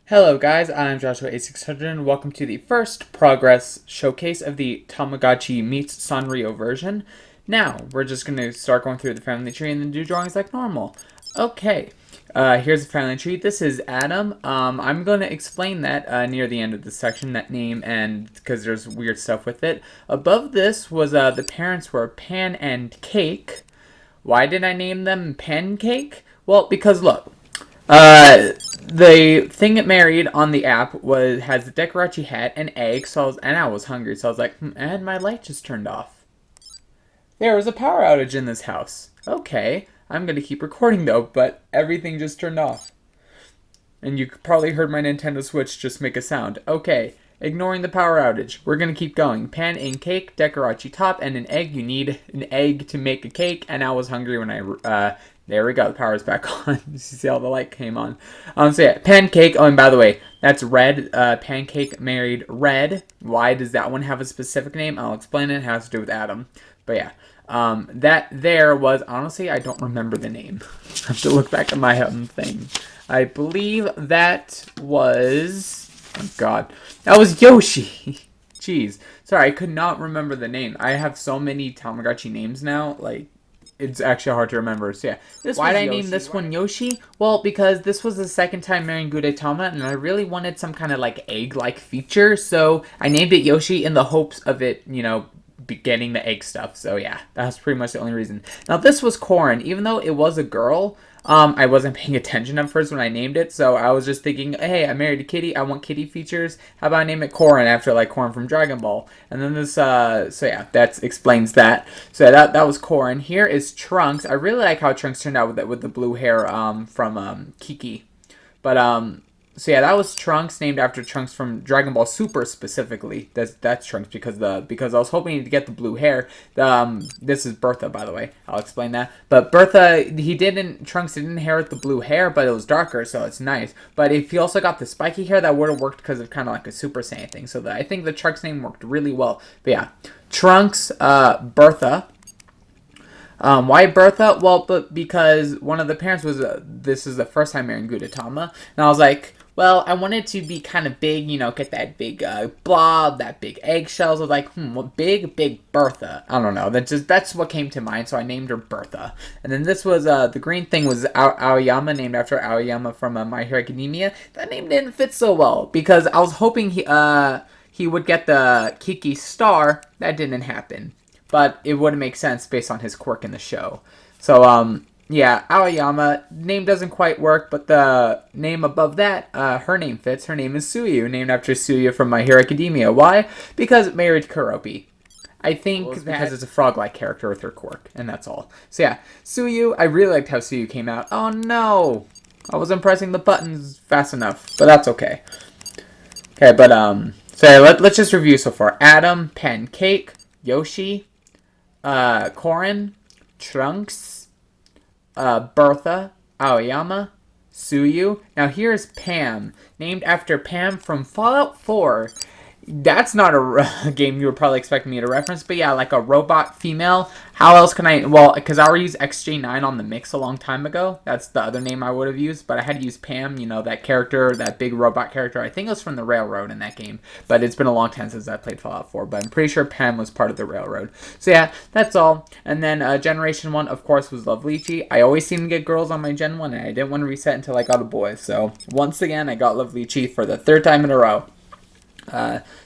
Hello guys, I'm Joshua A600 and welcome to the first progress showcase of the Tamagotchi Meets Sanrio version. Now, we're just going to start going through the family tree and then do drawings like normal. Okay, here's the family tree. This is Adam. I'm going to explain that near the end of the section, that name, and because there's weird stuff with it. Above this was the parents were Pan and Cake. Why did I name them Pancake? Well, because look. The thing it married on the app has the Decorachi hat and egg, and I was hungry, so I was like, and my light just turned off. There was a power outage in this house. Okay, I'm gonna keep recording though, but everything just turned off. And you probably heard my Nintendo Switch just make a sound. Okay, ignoring the power outage. We're gonna keep going. Pan and cake, Decorachi top, and an egg. You need an egg to make a cake, and I was hungry when there we go, the power's back on. You see how the light came on. So yeah, Pancake. Oh, and by the way, that's Red. Pancake married Red. Why does that one have a specific name? I'll explain it. It has to do with Adam. But yeah, that there was, honestly, I don't remember the name. I have to look back at my thing. I believe that was, oh god, that was Yoshi. Jeez. Sorry, I could not remember the name. I have so many Tamagotchi names now, like, it's actually hard to remember. So yeah, why did I name this one Yoshi? Well, because this was the second time marrying Gudetama, and I really wanted some kind of like egg-like feature, so I named it Yoshi in the hopes of it, you know, getting the egg stuff. So yeah, that's pretty much the only reason. Now this was Corin, even though it was a girl. I wasn't paying attention at first when I named it, so I was just thinking, hey, I married a kitty, I want kitty features, how about I name it Corin after, like, Corin from Dragon Ball? And then this, so yeah, that explains that. So that was Corin. Here is Trunks. I really like how Trunks turned out with the blue hair, from, Kiki. But, so yeah, that was Trunks, named after Trunks from Dragon Ball Super specifically. That's Trunks because I was hoping to get the blue hair. This is Bertha, by the way. I'll explain that. But Bertha, Trunks didn't inherit the blue hair, but it was darker, so it's nice. But if he also got the spiky hair, that would have worked because of kind of like a Super Saiyan thing. So I think the Trunks name worked really well. But yeah, Trunks, Bertha. Why Bertha? Well, but because one of the parents was, this is the first time marrying Gudetama, and I was like, well, I wanted to be kind of big, you know, get that big blob, that big eggshells. I was like, what big Bertha? I don't know. That's what came to mind, so I named her Bertha. And then this was, the green thing was Aoyama, named after Aoyama from My Hero Academia. That name didn't fit so well, because I was hoping he would get the Kiki star. That didn't happen. But it would make sense based on his quirk in the show. So, yeah, Aoyama, name doesn't quite work, but the name above that, her name fits. Her name is Suyu, named after Suyu from My Hero Academia. Why? Because it married Kuropi. I think because it's a frog-like character with her quirk, and that's all. So yeah, Suyu, I really liked how Suyu came out. Oh no! I wasn't pressing the buttons fast enough, but that's okay. Okay, but, so yeah, let's just review so far. Adam, Pancake, Yoshi, Corin, Trunks, Bertha, Aoyama, Suyu. Now here's Pam, named after Pam from Fallout 4. That's not a game you would probably expect me to reference, but yeah, like a robot female. How else can I, well, because I already used XJ9 on the mix a long time ago. That's the other name I would have used, but I had to use Pam, you know, that character, that big robot character. I think it was from the Railroad in that game, but it's been a long time since I played Fallout 4, but I'm pretty sure Pam was part of the Railroad. So yeah, that's all. And then Generation 1, of course, was Lovelychi. I always seem to get girls on my Gen 1, and I didn't want to reset until I got a boy. So once again, I got Lovelychi for the third time in a row.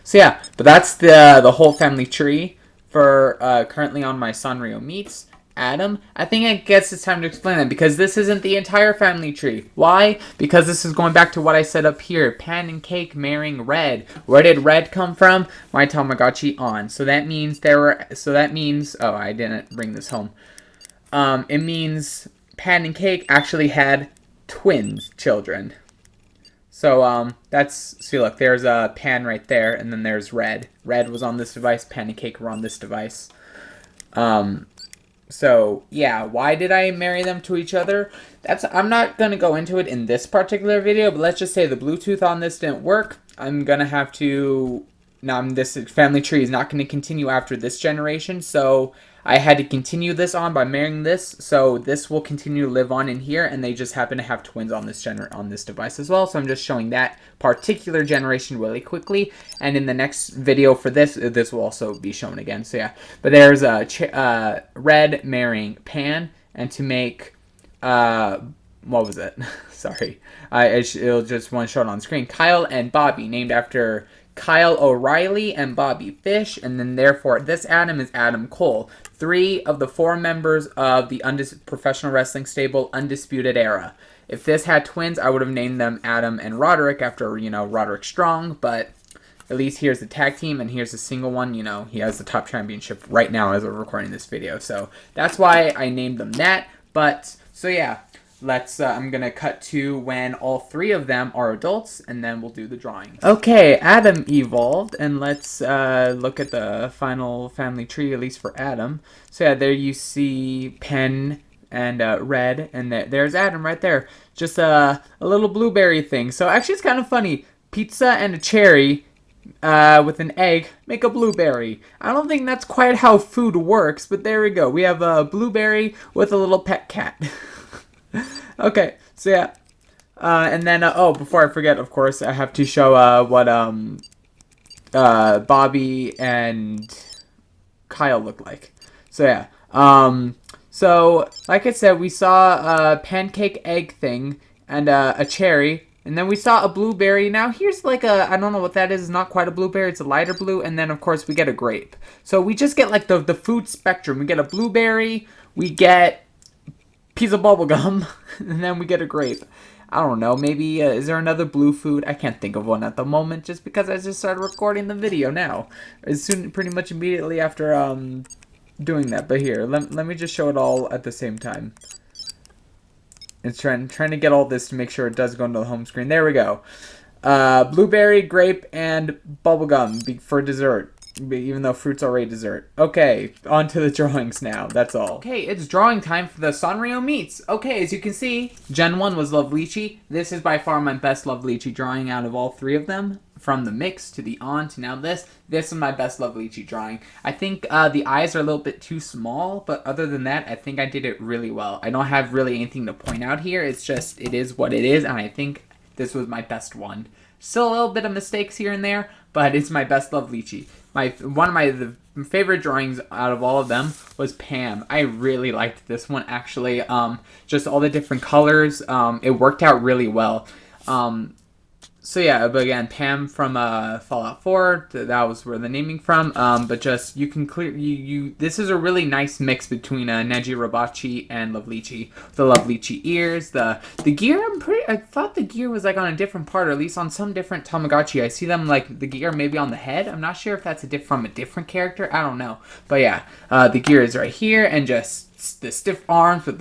So yeah, but that's the whole family tree for currently on my Sanrio Meets. Adam, I think I guess it's time to explain that because this isn't the entire family tree. Why? Because this is going back to what I said up here. Pan and Cake marrying Red. Where did Red come from? My Tamagotchi on. So that means oh, I didn't bring this home. It means Pan and Cake actually had twins children. So, see, look, there's a Pan right there, and then there's Red. Red was on this device, Pan and Cake were on this device. So, yeah, why did I marry them to each other? I'm not going to go into it in this particular video, but let's just say the Bluetooth on this didn't work. I'm going to have to, this family tree is not going to continue after this generation, so I had to continue this on by marrying this, so this will continue to live on in here, and they just happen to have twins on this device as well. So I'm just showing that particular generation really quickly, and in the next video for this will also be shown again. So yeah, but there's a Red marrying Pan, and to make what was it? Sorry, it'll just want to show it on screen. Kyle and Bobby, named after Kyle O'Reilly and Bobby Fish, and then therefore this Adam is Adam Cole. 3 of the 4 members of the professional wrestling stable Undisputed Era. If this had twins, I would have named them Adam and Roderick after, Roderick Strong, but at least here's the tag team, and here's the single one. He has the top championship right now as we're recording this video, so that's why I named them that. But, so yeah. I'm going to cut to when all 3 of them are adults, and then we'll do the drawings. Okay, Adam evolved, and let's look at the final family tree, at least for Adam. So yeah, there you see Pen and Red, and there's Adam right there. Just a little blueberry thing. So actually it's kind of funny. Pizza and a cherry with an egg make a blueberry. I don't think that's quite how food works, but there we go. We have a blueberry with a little pet cat. Okay, so yeah, and then before I forget, of course, I have to show what Bobby and Kyle look like. So yeah, so like I said, we saw a pancake egg thing and a cherry, and then we saw a blueberry. Now here's like I don't know what that is. It's not quite a blueberry. It's a lighter blue, and then of course we get a grape. So we just get like the food spectrum. We get a blueberry. We get piece of bubble gum, and then we get a grape. I don't know, maybe, is there another blue food? I can't think of one at the moment, just because I just started recording the video now. Pretty much immediately after, doing that. But here, let me just show it all at the same time. It's trying to get all this to make sure it does go into the home screen. There we go. Blueberry, grape, and bubblegum for dessert. Even though fruit's already dessert. Okay, on to the drawings now. That's all. Okay, it's drawing time for the Sanrio Meets. Okay, as you can see, Gen 1 was Love Lychee. This is by far my best Love Lychee drawing out of all 3 of them. From the mix to the on to now this. This is my best Love Lychee drawing. I think the eyes are a little bit too small, but other than that, I think I did it really well. I don't have really anything to point out here. It's just, it is what it is, and I think this was my best one. Still a little bit of mistakes here and there, but it's my best Love Lychee. One of my favorite drawings out of all of them was Pam. I really liked this one, actually. Just all the different colors. It worked out really well. So yeah, but again, Pam from Fallout 4, that was where the naming from. But just, you can this is a really nice mix between Neji Robachi and Love Lychee. The Love Lychee ears, the gear, I thought the gear was like on a different part, or at least on some different Tamagotchi. I see them like the gear maybe on the head. I'm not sure if that's from a different character. I don't know. But yeah, the gear is right here, and just the stiff arms with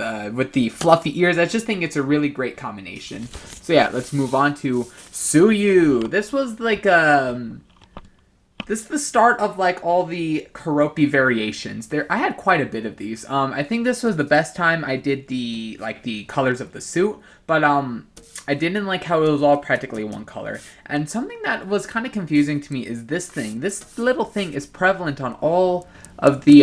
the fluffy ears. I just think it's a really great combination. So yeah, let's move on to Suyu. This was like this is the start of like all the Karopi variations. I had quite a bit of these. I think this was the best time I did the colors of the suit, but I didn't like how it was all practically one color. And something that was kind of confusing to me is this thing. This little thing is prevalent on all of the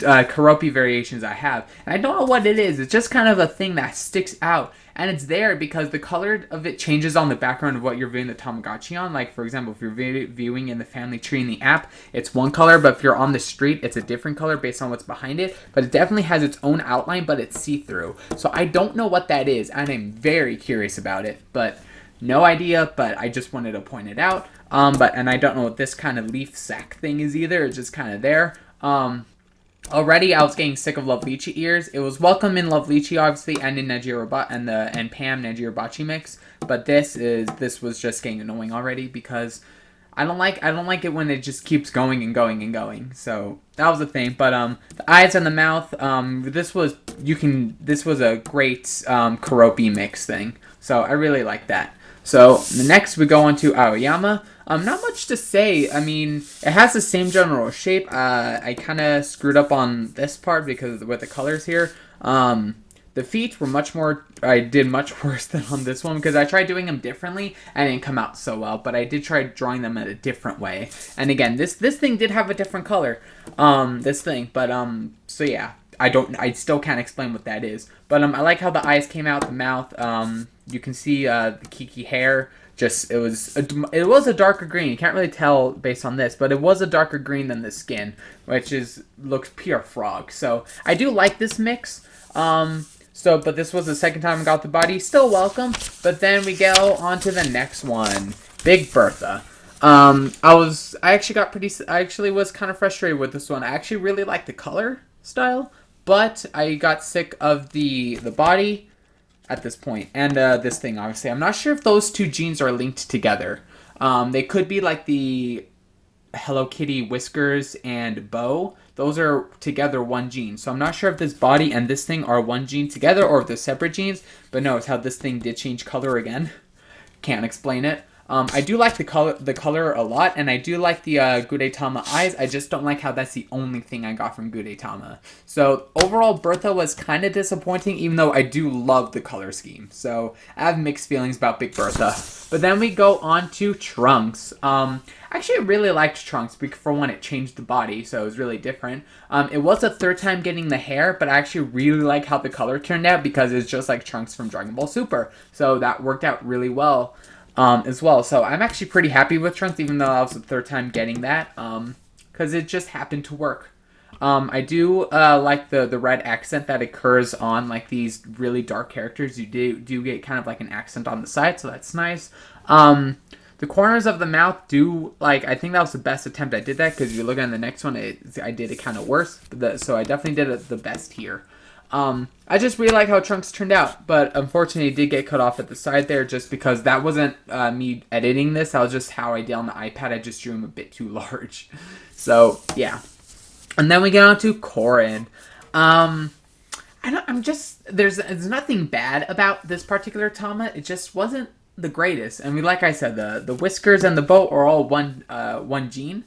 Karopi variations I have. And I don't know what it is. It's just kind of a thing that sticks out. And it's there because the color of it changes on the background of what you're viewing the Tamagotchi on. Like, for example, if you're viewing in the family tree in the app, it's one color. But if you're on the street, it's a different color based on what's behind it. But it definitely has its own outline, but it's see-through. So I don't know what that is. And I'm very curious about it. But no idea. But I just wanted to point it out. And I don't know what this kind of leaf sack thing is either. It's just kind of there. Already, I was getting sick of Love Lychee ears. It was welcome in Love Lychee, obviously, and in Neji and Pam Neji Robachi mix. But this was just getting annoying already because I don't like it when it just keeps going and going and going. So that was the thing. But the eyes and the mouth. This was a great Karopi mix thing. So I really like that. So the next we go on to Aoyama. Not much to say. I mean, it has the same general shape. I kind of screwed up on this part because with the colors here. The feet were much more, I did much worse than on this one because I tried doing them differently and it didn't come out so well, but I did try drawing them in a different way. And again, this thing did have a different color, this thing, but, so yeah, I still can't explain what that is. But, I like how the eyes came out, the mouth, you can see, the Kiki hair. Just, it was a darker green. You can't really tell based on this, but it was a darker green than the skin, which looks pure frog. So I do like this mix. But this was the second time I got the body. Still welcome. But then we go on to the next one, Big Bertha. I actually was kind of frustrated with this one. I actually really like the color style, but I got sick of the body at this point, and this thing, obviously. I'm not sure if those two genes are linked together. They could be like the Hello Kitty whiskers and bow. Those are together one gene. So I'm not sure if this body and this thing are one gene together or if they're separate genes. But notice how this thing did change color again. Can't explain it. I do like the color a lot, and I do like the Gudetama eyes. I just don't like how that's the only thing I got from Gudetama. So overall, Bertha was kind of disappointing, even though I do love the color scheme. So I have mixed feelings about Big Bertha. But then we go on to Trunks. Actually, I really liked Trunks because for one, it changed the body, so it was really different. It was the third time getting the hair, but I actually really like how the color turned out because it's just like Trunks from Dragon Ball Super. So that worked out really well. As well. So I'm actually pretty happy with Trunks, even though I was the third time getting that, because it just happened to work. I do like the red accent that occurs on like these really dark characters. You do get kind of like an accent on the side, so that's nice. The corners of the mouth do, like, I think that was the best attempt I did that, because if you look at the next one, I did it kind of worse, so I definitely did it the best here. I just really like how Trunks turned out, but unfortunately it did get cut off at the side there just because that wasn't me editing this. That was just how I did on the iPad. I just drew him a bit too large. So, yeah. And then we get on to Corin. There's nothing bad about this particular Tama. It just wasn't the greatest. I mean, like I said, the whiskers and the bow are all one gene.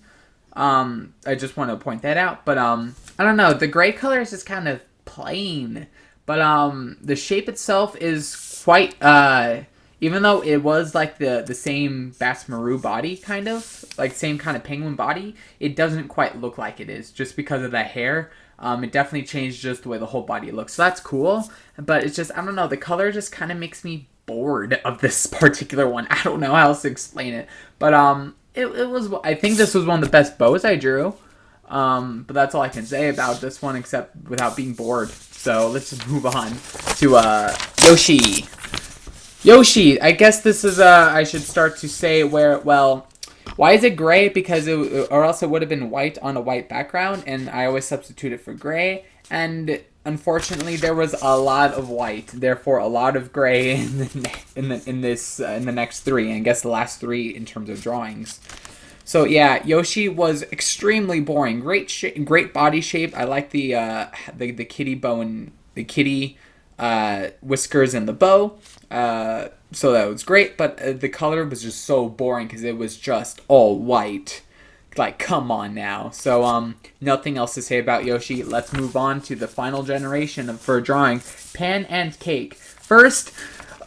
I just want to point that out. But, I don't know. The gray color is just kind of plain, but the shape itself is quite even though it was like the same Basmaru body, kind of like same kind of penguin body, it doesn't quite look like it is just because of the hair. It definitely changed just the way the whole body looks, so that's cool, but it's just, I don't know, the color just kind of makes me bored of this particular one. I don't know how else to explain it, but it was, I think this was one of the best bows I drew. But that's all I can say about this one, except without being bored. So let's just move on to Yoshi. Yoshi, I guess this is I should start to say why is it gray? Because or else it would have been white on a white background, and I always substitute it for gray. And unfortunately, there was a lot of white, therefore a lot of gray in the next three, and I guess the last three in terms of drawings. So yeah, Yoshi was extremely boring. Great body shape. I like the kitty bow and the kitty whiskers and the bow. So that was great, but the color was just so boring because it was just all white. Like, come on now. So nothing else to say about Yoshi. Let's move on to the final generation for drawing Pan and Cake. First,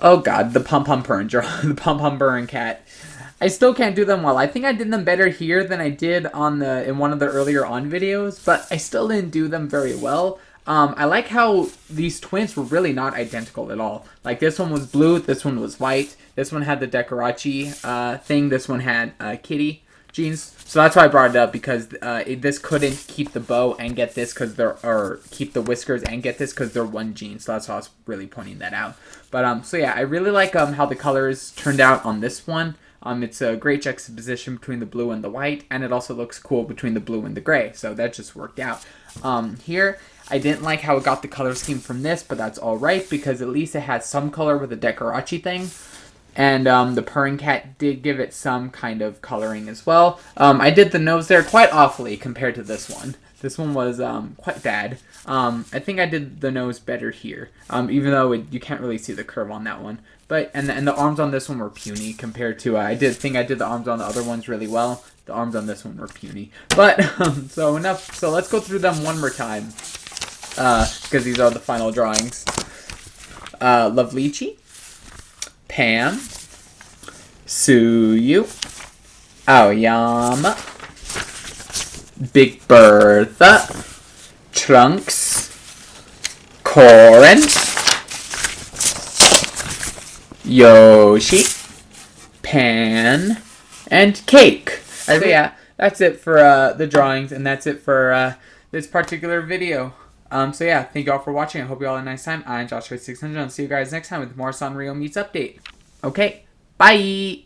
oh god, the Pompompurin the Pompompurin cat. I still can't do them well. I think I did them better here than I did in one of the earlier on videos, but I still didn't do them very well. I like how these twins were really not identical at all. Like, this one was blue, this one was white, this one had the Decorachi thing, this one had kitty genes. So that's why I brought it up, because this couldn't keep the bow and get this or keep the whiskers and get this because they're one gene. So that's why I was really pointing that out. But so yeah, I really like how the colors turned out on this one. It's a great juxtaposition between the blue and the white, and it also looks cool between the blue and the gray, so that just worked out. Here, I didn't like how it got the color scheme from this, but that's alright, because at least it had some color with the Decorachi thing, and the purring cat did give it some kind of coloring as well. I did the nose there quite awfully compared to this one. This one was quite bad. I think I did the nose better here, even though you can't really see the curve on that one. But and the arms on this one were puny compared to I did the arms on the other ones really well. The arms on this one were puny. But so enough. So let's go through them one more time because these are the final drawings. Lovelychi, Pam, Suyu, Aoyama, Big Bertha, Trunks, Corin, Yoshi, Pan, and Cake. So yeah, that's it for the drawings, and that's it for this particular video. So yeah, thank you all for watching. I hope you all had a nice time. I'm Joshua600. I'll see you guys next time with more Sanrio Meets update. Okay, bye!